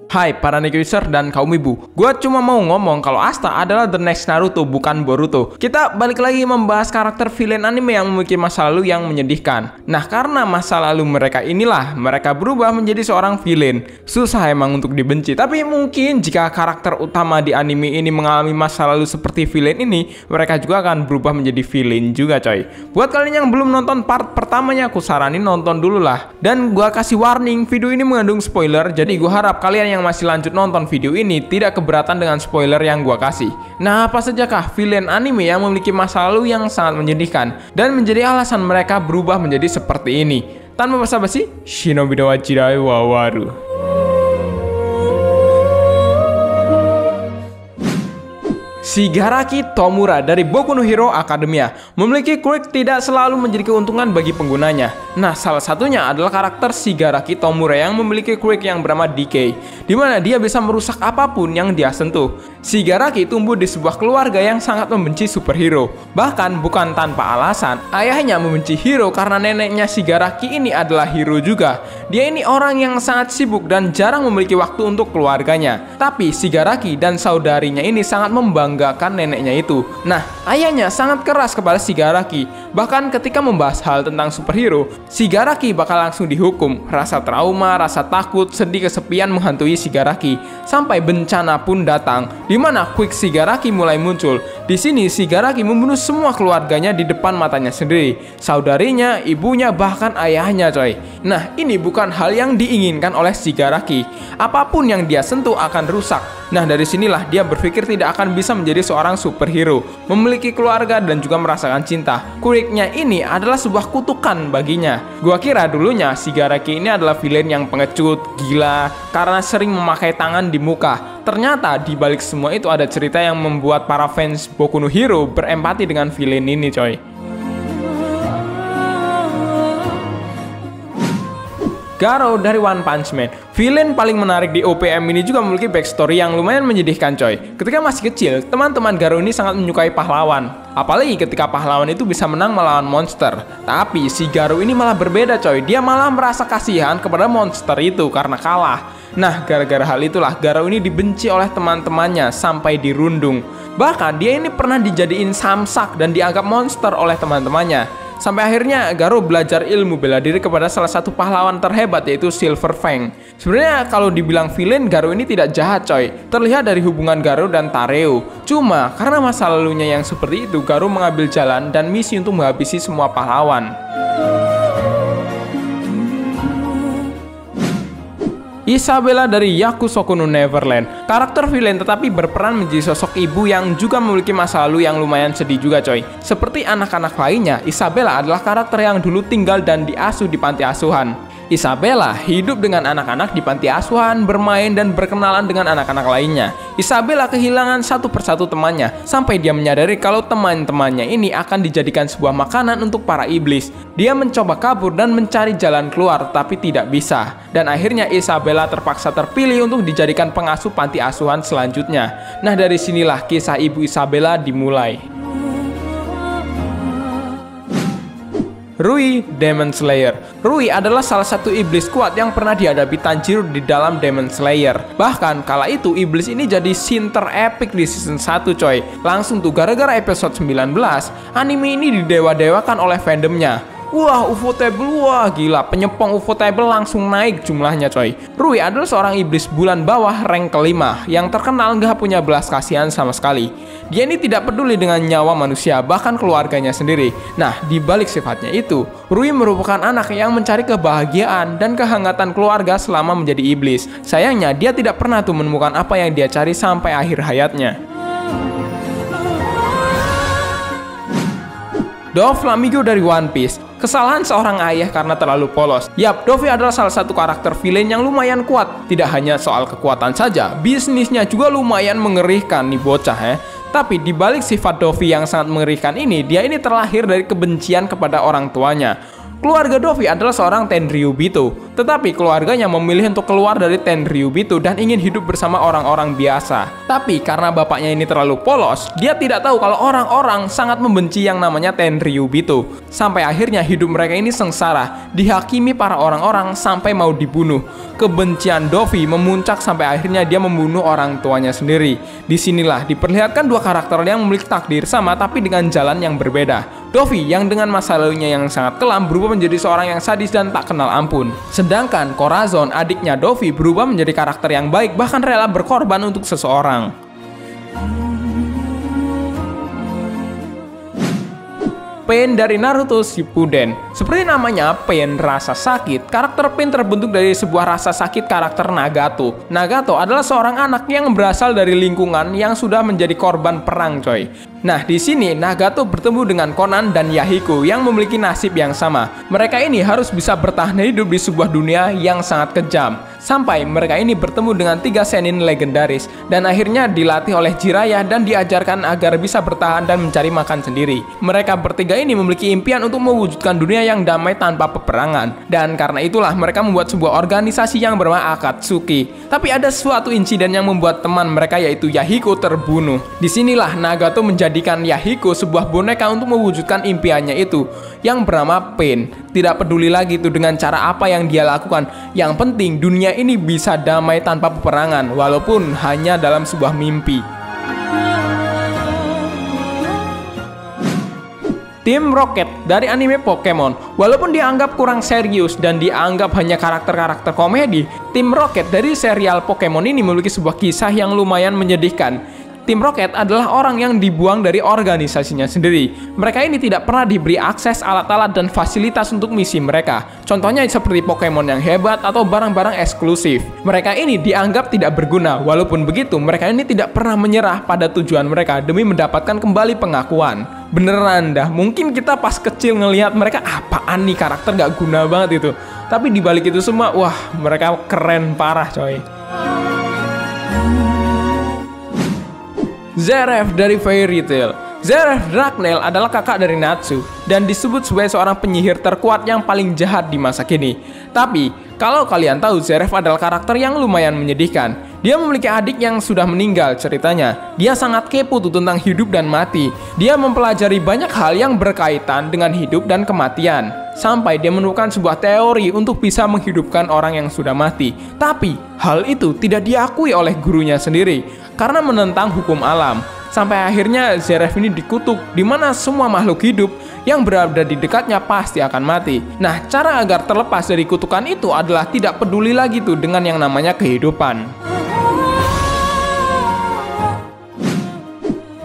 Hai para Nick user dan kaum ibu, gua cuma mau ngomong kalau Asta adalah the next Naruto, bukan Boruto. Kita balik lagi membahas karakter villain anime yang memiliki masa lalu yang menyedihkan. Nah, karena masa lalu mereka inilah, mereka berubah menjadi seorang villain. Susah emang untuk dibenci, tapi mungkin jika karakter utama di anime ini mengalami masa lalu seperti villain ini, mereka juga akan berubah menjadi villain juga coy. Buat kalian yang belum nonton part pertamanya, aku saranin nonton dulu lah. Dan gua kasih warning, video ini mengandung spoiler, jadi gua harap kalian yang masih lanjut nonton video ini tidak keberatan dengan spoiler yang gua kasih. Nah, apa sajakah villain anime yang memiliki masa lalu yang sangat menyedihkan dan menjadi alasan mereka berubah menjadi seperti ini? Tanpa basa-basi, Shinobi no Wachirai wa Waru. Shigaraki Tomura dari Boku no Hero Academia memiliki quirk tidak selalu menjadi keuntungan bagi penggunanya. Nah, salah satunya adalah karakter Shigaraki Tomura yang memiliki quirk yang bernama Decay, di mana dia bisa merusak apapun yang dia sentuh. Shigaraki tumbuh di sebuah keluarga yang sangat membenci superhero. Bahkan bukan tanpa alasan, ayahnya membenci Hiro karena neneknya Shigaraki ini adalah hero juga. Dia ini orang yang sangat sibuk dan jarang memiliki waktu untuk keluarganya. Tapi Shigaraki dan saudarinya ini sangat membanggakan neneknya itu. Nah, ayahnya sangat keras kepada Shigaraki. Bahkan ketika membahas hal tentang superhero, Shigaraki bakal langsung dihukum. Rasa trauma, rasa takut, sedih, kesepian menghantui Shigaraki. Sampai bencana pun datang, di mana quick Shigaraki mulai muncul. Di sini Shigaraki membunuh semua keluarganya di depan matanya sendiri. Saudarinya, ibunya, bahkan ayahnya coy. Nah, ini bukan hal yang diinginkan oleh Shigaraki. Apapun yang dia sentuh akan rusak. Nah, dari sinilah dia berpikir tidak akan bisa menjadi seorang superhero, memiliki keluarga dan juga merasakan cinta. Quirknya ini adalah sebuah kutukan baginya. Gua kira dulunya Shigaraki ini adalah villain yang pengecut, gila, karena sering memakai tangan di muka. Ternyata di balik semua itu ada cerita yang membuat para fans Boku no Hero berempati dengan villain ini coy. Garou dari One Punch Man. Villain paling menarik di OPM ini juga memiliki backstory yang lumayan menyedihkan coy. Ketika masih kecil, teman-teman Garou ini sangat menyukai pahlawan. Apalagi ketika pahlawan itu bisa menang melawan monster. Tapi si Garou ini malah berbeda coy. Dia malah merasa kasihan kepada monster itu karena kalah. Nah, gara-gara hal itulah Garou ini dibenci oleh teman-temannya sampai dirundung. Bahkan dia ini pernah dijadiin samsak dan dianggap monster oleh teman-temannya. Sampai akhirnya Garou belajar ilmu bela diri kepada salah satu pahlawan terhebat yaitu Silver Fang. Sebenarnya kalau dibilang villain, Garou ini tidak jahat coy. Terlihat dari hubungan Garou dan Tareo. Cuma karena masa lalunya yang seperti itu, Garou mengambil jalan dan misi untuk menghabisi semua pahlawan. Isabella dari Yakusoku no Neverland. Karakter villain tetapi berperan menjadi sosok ibu yang juga memiliki masa lalu yang lumayan sedih juga coy. Seperti anak-anak lainnya, Isabella adalah karakter yang dulu tinggal dan diasuh di panti asuhan. Isabella hidup dengan anak-anak di panti asuhan, bermain dan berkenalan dengan anak-anak lainnya. Isabella kehilangan satu persatu temannya, sampai dia menyadari kalau teman-temannya ini akan dijadikan sebuah makanan untuk para iblis. Dia mencoba kabur dan mencari jalan keluar, tapi tidak bisa. Dan akhirnya Isabella terpaksa terpilih untuk dijadikan pengasuh panti asuhan selanjutnya. Nah, dari sinilah kisah ibu Isabella dimulai. Rui, Demon Slayer. Rui adalah salah satu iblis kuat yang pernah dihadapi Tanjiro di dalam Demon Slayer. Bahkan kala itu iblis ini jadi scene terepic di season 1 coy. Langsung tuh gara-gara episode 19, anime ini didewa-dewakan oleh fandomnya. Wah, Ufotable, wah gila, penyepong Ufotable langsung naik jumlahnya coy. Rui adalah seorang iblis bulan bawah rank kelima yang terkenal nggak punya belas kasihan sama sekali. Dia ini tidak peduli dengan nyawa manusia, bahkan keluarganya sendiri. Nah, di balik sifatnya itu, Rui merupakan anak yang mencari kebahagiaan dan kehangatan keluarga selama menjadi iblis. Sayangnya, dia tidak pernah tuh menemukan apa yang dia cari sampai akhir hayatnya. Doflamingo dari One Piece. Kesalahan seorang ayah karena terlalu polos. Yap, Dovi adalah salah satu karakter villain yang lumayan kuat. Tidak hanya soal kekuatan saja, bisnisnya juga lumayan mengerikan nih bocah ya. Tapi dibalik sifat Dovi yang sangat mengerikan ini, dia ini terlahir dari kebencian kepada orang tuanya. Keluarga Dovi adalah seorang Tenryubito, tetapi keluarganya memilih untuk keluar dari Tenryubito dan ingin hidup bersama orang-orang biasa. Tapi karena bapaknya ini terlalu polos, dia tidak tahu kalau orang-orang sangat membenci yang namanya Tenryubito. Sampai akhirnya hidup mereka ini sengsara, dihakimi para orang-orang sampai mau dibunuh. Kebencian Dovi memuncak sampai akhirnya dia membunuh orang tuanya sendiri. Disinilah diperlihatkan dua karakter yang memiliki takdir sama tapi dengan jalan yang berbeda. Dovi yang dengan masa lalunya yang sangat kelam berubah menjadi seorang yang sadis dan tak kenal ampun. Sedangkan Corazon, adiknya Dovi, berubah menjadi karakter yang baik bahkan rela berkorban untuk seseorang. Pain dari Naruto Shippuden. Seperti namanya, Pain rasa sakit. Karakter Pain terbentuk dari sebuah rasa sakit karakter Nagato. Nagato adalah seorang anak yang berasal dari lingkungan yang sudah menjadi korban perang, coy. Nah, di sini Nagato bertemu dengan Konan dan Yahiko yang memiliki nasib yang sama. Mereka ini harus bisa bertahan hidup di sebuah dunia yang sangat kejam. Sampai mereka ini bertemu dengan 3 Sennin legendaris dan akhirnya dilatih oleh Jiraiya dan diajarkan agar bisa bertahan dan mencari makan sendiri. Mereka bertiga ini memiliki impian untuk mewujudkan dunia yang damai tanpa peperangan. Dan karena itulah mereka membuat sebuah organisasi yang bernama Akatsuki. Tapi ada suatu insiden yang membuat teman mereka yaitu Yahiko terbunuh. Disinilah Nagato menjadikan Yahiko sebuah boneka untuk mewujudkan impiannya itu yang bernama Pain. Tidak peduli lagi itu dengan cara apa yang dia lakukan. Yang penting dunia ini bisa damai tanpa peperangan walaupun hanya dalam sebuah mimpi. Team Rocket dari anime Pokemon. Walaupun dianggap kurang serius dan dianggap hanya karakter-karakter komedi, Team Rocket dari serial Pokemon ini memiliki sebuah kisah yang lumayan menyedihkan. Tim Rocket adalah orang yang dibuang dari organisasinya sendiri. Mereka ini tidak pernah diberi akses alat-alat dan fasilitas untuk misi mereka. Contohnya seperti Pokemon yang hebat atau barang-barang eksklusif. Mereka ini dianggap tidak berguna. Walaupun begitu, mereka ini tidak pernah menyerah pada tujuan mereka demi mendapatkan kembali pengakuan. Beneran dah, mungkin kita pas kecil ngelihat mereka apaan nih, karakter gak guna banget itu. Tapi dibalik itu semua, wah mereka keren parah coy. Zeref dari Fairy Tail. Zeref Dragneel adalah kakak dari Natsu dan disebut sebagai seorang penyihir terkuat yang paling jahat di masa kini. Tapi, kalau kalian tahu, Zeref adalah karakter yang lumayan menyedihkan. Dia memiliki adik yang sudah meninggal ceritanya. Dia sangat kepo tuh tentang hidup dan mati. Dia mempelajari banyak hal yang berkaitan dengan hidup dan kematian. Sampai dia menemukan sebuah teori untuk bisa menghidupkan orang yang sudah mati. Tapi, hal itu tidak diakui oleh gurunya sendiri karena menentang hukum alam. Sampai akhirnya Zeref ini dikutuk, di mana semua makhluk hidup yang berada di dekatnya pasti akan mati. Nah, cara agar terlepas dari kutukan itu adalah tidak peduli lagi tuh dengan yang namanya kehidupan.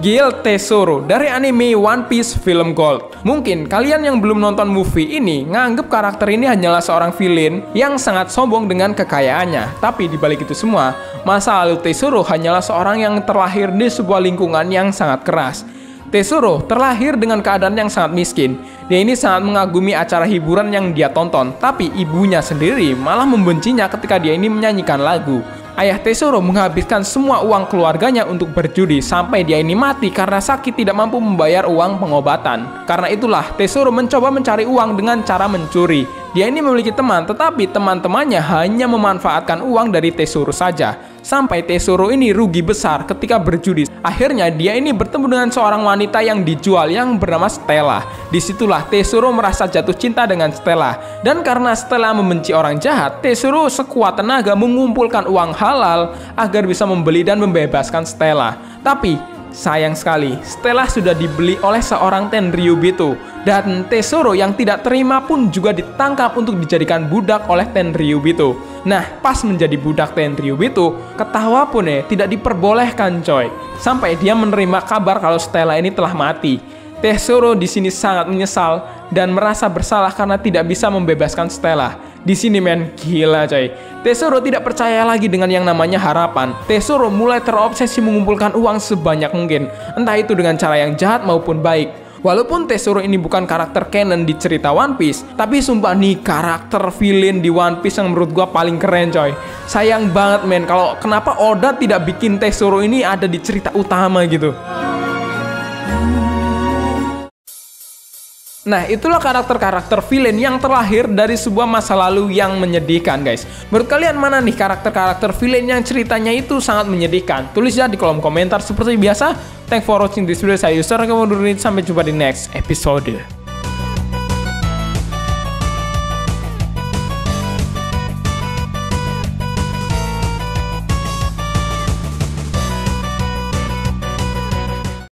Gil Tesoro dari anime One Piece Film Gold. Mungkin kalian yang belum nonton movie ini nganggep karakter ini hanyalah seorang villain yang sangat sombong dengan kekayaannya. Tapi dibalik itu semua, masa lalu Tesoro hanyalah seorang yang terlahir di sebuah lingkungan yang sangat keras. Tesoro terlahir dengan keadaan yang sangat miskin. Dia ini sangat mengagumi acara hiburan yang dia tonton, tapi ibunya sendiri malah membencinya ketika dia ini menyanyikan lagu. Ayah Tesoro menghabiskan semua uang keluarganya untuk berjudi sampai dia ini mati karena sakit tidak mampu membayar uang pengobatan. Karena itulah Tesoro mencoba mencari uang dengan cara mencuri. Dia ini memiliki teman, tetapi teman-temannya hanya memanfaatkan uang dari Tesoro saja. Sampai Tesoro ini rugi besar ketika berjudi. Akhirnya dia ini bertemu dengan seorang wanita yang dijual yang bernama Stella. Disitulah Tesoro merasa jatuh cinta dengan Stella. Dan karena Stella membenci orang jahat, Tesoro sekuat tenaga mengumpulkan uang halal agar bisa membeli dan membebaskan Stella. Tapi sayang sekali, Stella sudah dibeli oleh seorang Tenryubito. Dan Tesoro yang tidak terima pun juga ditangkap untuk dijadikan budak oleh Tenryubito. Nah, pas menjadi budak Tenryubito, ketawa pun tidak diperbolehkan coy. Sampai dia menerima kabar kalau Stella ini telah mati. Tesoro di sini sangat menyesal dan merasa bersalah karena tidak bisa membebaskan Stella. Di sini men, gila coy. Tesoro tidak percaya lagi dengan yang namanya harapan. Tesoro mulai terobsesi mengumpulkan uang sebanyak mungkin, entah itu dengan cara yang jahat maupun baik. Walaupun Tesoro ini bukan karakter canon di cerita One Piece, tapi sumpah nih karakter villain di One Piece yang menurut gua paling keren coy. Sayang banget men, kalau kenapa Oda tidak bikin Tesoro ini ada di cerita utama gitu. Nah, itulah karakter-karakter villain yang terlahir dari sebuah masa lalu yang menyedihkan, guys. Menurut kalian mana nih karakter-karakter villain yang ceritanya itu sangat menyedihkan? Tulis ya di kolom komentar seperti biasa. Thanks for watching this video. Saya User, sampai jumpa di next episode.